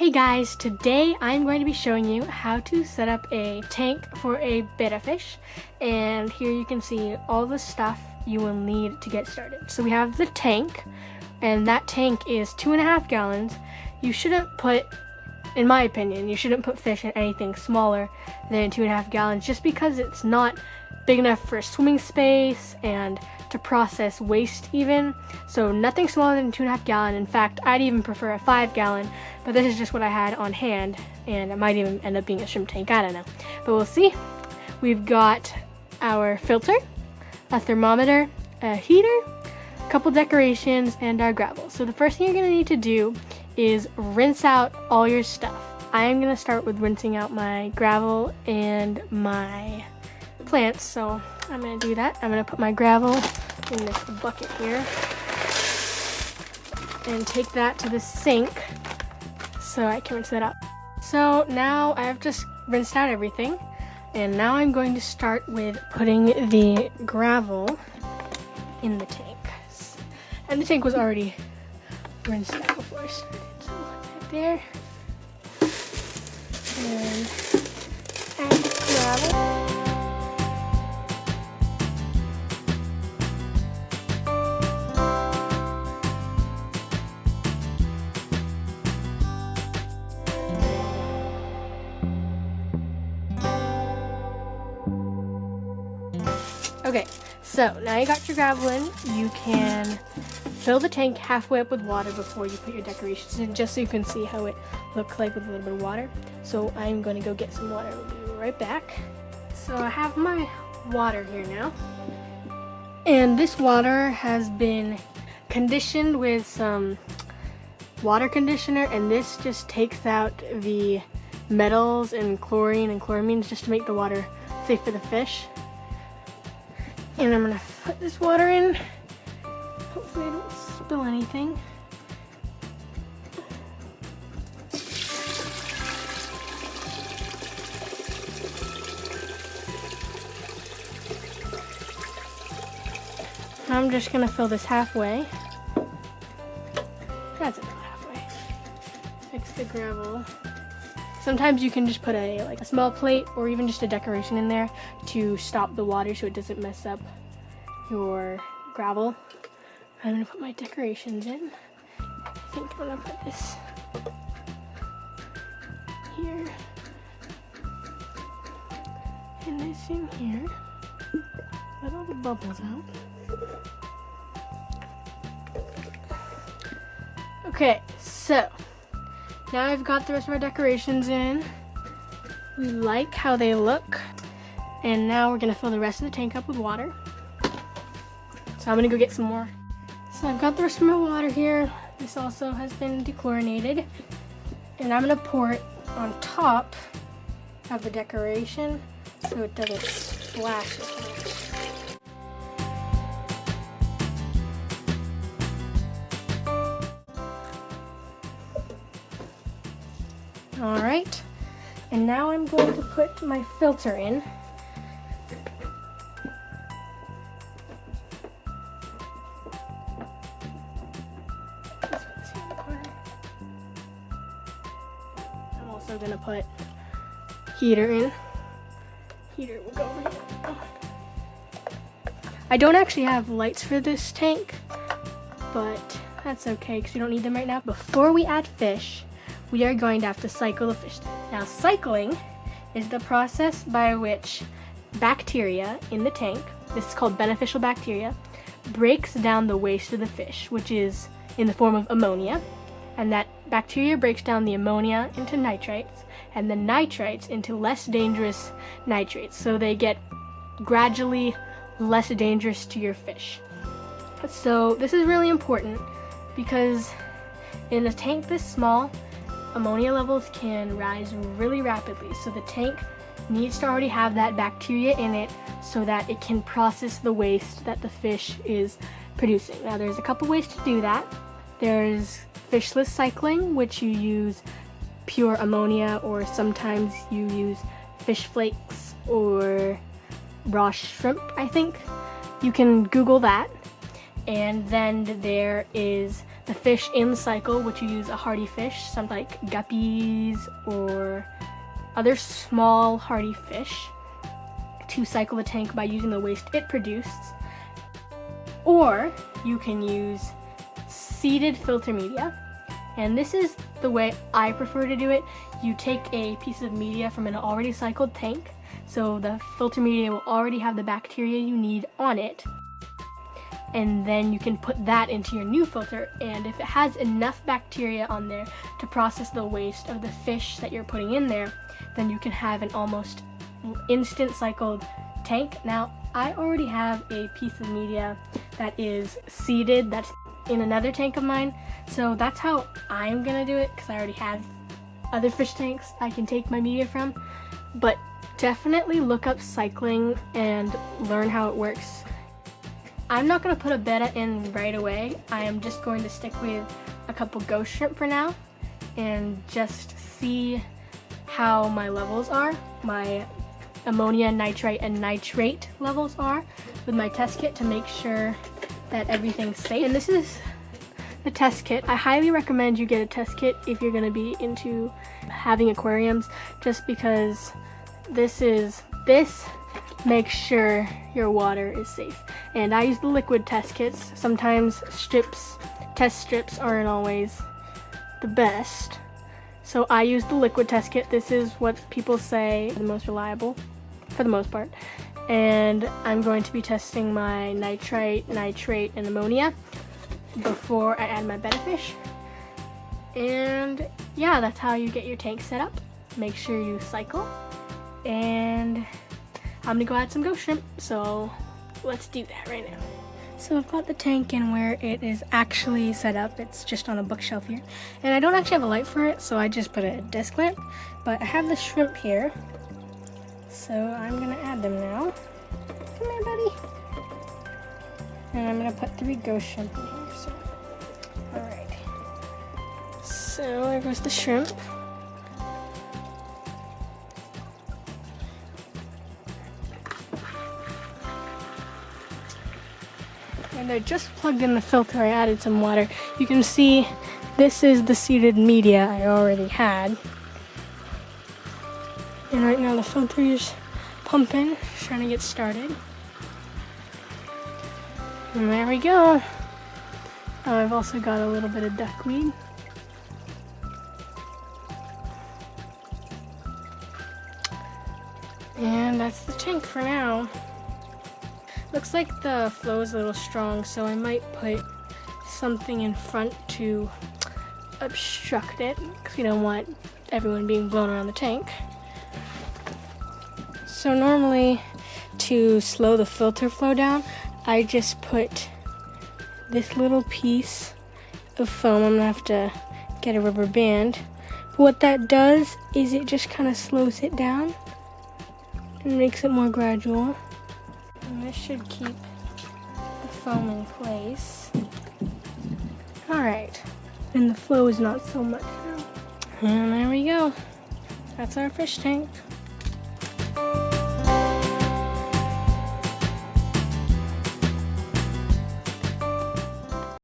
Hey guys, today I'm going to be showing you how to set up a tank for a betta fish, and here you can see all the stuff you will need to get started. So we have the tank, and that tank is 2.5 gallons. You shouldn't put, in my opinion, you shouldn't put fish in anything smaller than 2.5 gallons just because it's not big enough for swimming space and to process waste even. So nothing smaller than 2.5 gallon. In fact, I'd even prefer a 5 gallon, but this is just what I had on hand, and it might even end up being a shrimp tank, I don't know. But we'll see. We've got our filter, a thermometer, a heater, a couple decorations, and our gravel. So the first thing you're gonna need to do is rinse out all your stuff. I'm gonna start with rinsing out my gravel and my plants, so I'm gonna do that. I'm gonna put my gravel in this bucket here and take that to the sink so I can rinse that out. So now I've just rinsed out everything, and now I'm going to start with putting the gravel in the tank. And the tank was already rinsed out before I started, so right there. And add the gravel. Okay, so now you got your gravel in, you can fill the tank halfway up with water before you put your decorations in, just so you can see how it looks like with a little bit of water. So I'm going to go get some water. We'll be right back. So I have my water here now, and this water has been conditioned with some water conditioner, and this just takes out the metals and chlorine and chloramines just to make the water safe for the fish. And I'm gonna put this water in. Hopefully I don't spill anything. I'm just gonna fill this halfway. That's about halfway. Fix the gravel. Sometimes you can just put a small plate or even just a decoration in there to stop the water so it doesn't mess up your gravel. I'm gonna put my decorations in. I think I'm gonna put this here and this in here. Let all the bubbles out. Okay, so now I've got the rest of our decorations in. We like how they look. And now we're gonna fill the rest of the tank up with water. So I'm gonna go get some more. So I've got the rest of my water here. This also has been dechlorinated. And I'm gonna pour it on top of the decoration so it doesn't splash as much. Alright, and now I'm going to put my filter in. I'm also going to put heater in. Heater will go over here. Oh. I don't actually have lights for this tank, but that's okay because we don't need them right now. Before we add fish, we are going to have to cycle the fish tank. Now, cycling is the process by which bacteria in the tank, this is called beneficial bacteria, breaks down the waste of the fish, which is in the form of ammonia. And that bacteria breaks down the ammonia into nitrites, and the nitrites into less dangerous nitrates. So they get gradually less dangerous to your fish. So this is really important because in a tank this small, ammonia levels can rise really rapidly, so the tank needs to already have that bacteria in it so that it can process the waste that the fish is producing. Now there's a couple ways to do that. There's fishless cycling, which you use pure ammonia, or sometimes you use fish flakes or raw shrimp, I think. You can Google that. And then there is the fish in the cycle, which you use a hardy fish, something like guppies or other small hardy fish, to cycle the tank by using the waste it produced. Or you can use seeded filter media, and this is the way I prefer to do it. You take a piece of media from an already cycled tank, so the filter media will already have the bacteria you need on it, and then you can put that into your new filter, and if it has enough bacteria on there to process the waste of the fish that you're putting in there, then you can have an almost instant cycled tank. Now, I already have a piece of media that is seeded that's in another tank of mine, so that's how I'm gonna do it, because I already have other fish tanks I can take my media from. But definitely look up cycling and learn how it works. I'm not going to put a betta in right away. I am just going to stick with a couple ghost shrimp for now and just see how my levels are, my ammonia, nitrite, and nitrate levels are with my test kit, to make sure that everything's safe. And this is the test kit. I highly recommend you get a test kit if you're going to be into having aquariums, just because this makes sure your water is safe. And I use the liquid test kits. Sometimes test strips aren't always the best, so I use the liquid test kit. This is what people say is the most reliable for the most part. And I'm going to be testing my nitrite, nitrate, and ammonia before I add my betta fish. And yeah, that's how you get your tank set up. Make sure you cycle. And I'm gonna go add some ghost shrimp, so let's do that right now. So I've got the tank in where it is actually set up. It's just on a bookshelf here. And I don't actually have a light for it, so I just put a desk lamp. But I have the shrimp here, so I'm gonna add them now. Come here, buddy. And I'm gonna put 3 ghost shrimp in here, so. Alright. So there goes the shrimp. And I just plugged in the filter. I added some water. You can see this is the seeded media I already had. And right now the filter is pumping, trying to get started. And there we go. Oh, I've also got a little bit of duckweed. And that's the tank for now. Looks like the flow is a little strong, so I might put something in front to obstruct it, because we don't want everyone being blown around the tank. So normally, to slow the filter flow down, I just put this little piece of foam. I'm gonna have to get a rubber band. But what that does is it just kind of slows it down and makes it more gradual. And this should keep the foam in place. Alright, and the flow is not so much now. And there we go. That's our fish tank.